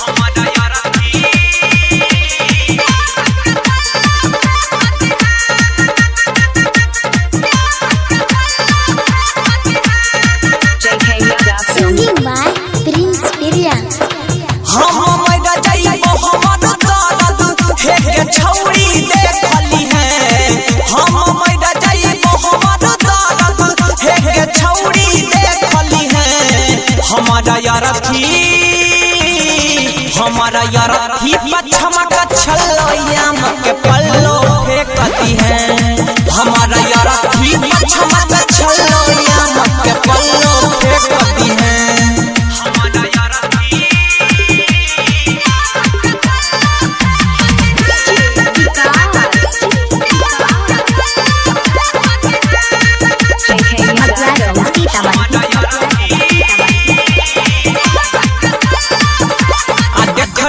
हमारा यारा Singing by Prince Pirian. हम मैदा जाइबो हमर दर्द हे छौरी देखली है। हम मैदा जाइबो हमर दर्द हे छौरी देखली है। हमारा यार थी पछमा का छलैया के पल्लो फेंकती है। हमारा यार थी पछमा का छलैया के पल्लो फेंकती है।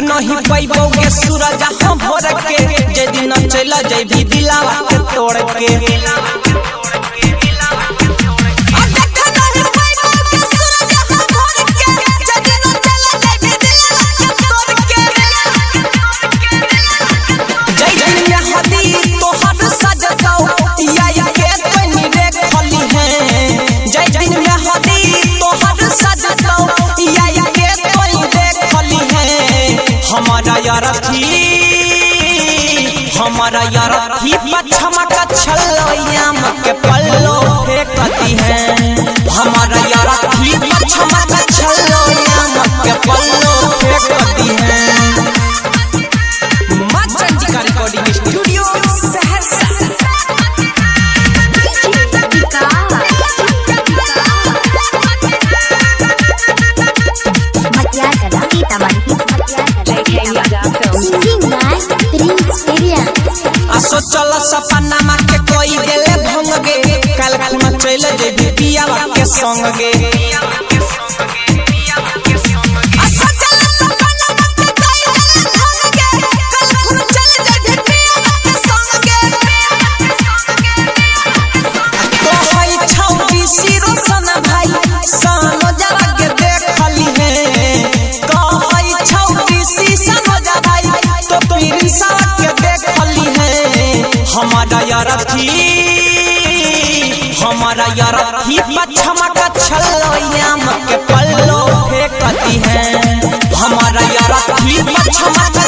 नहीं पैबोगे सूरज हम भोर के जे दिन चला जैभी दिलावा के तोड़ के। हमारा यार थी पछमा का छलैया के पल्लो फेंकती है। हमारा यार थी पछमा का छलैया के पल्लो फेंकती है। मां चंडिका रिकॉर्डिंग स्टूडियो सहरसा। सोचल सपना मा के कोई देले भंग गे कल खुन चले जेबी पियावा के संग गे। हमारा यार थी पछमा का छलैया के पल्लो फेंकती है। हमारा यार थी पछमा का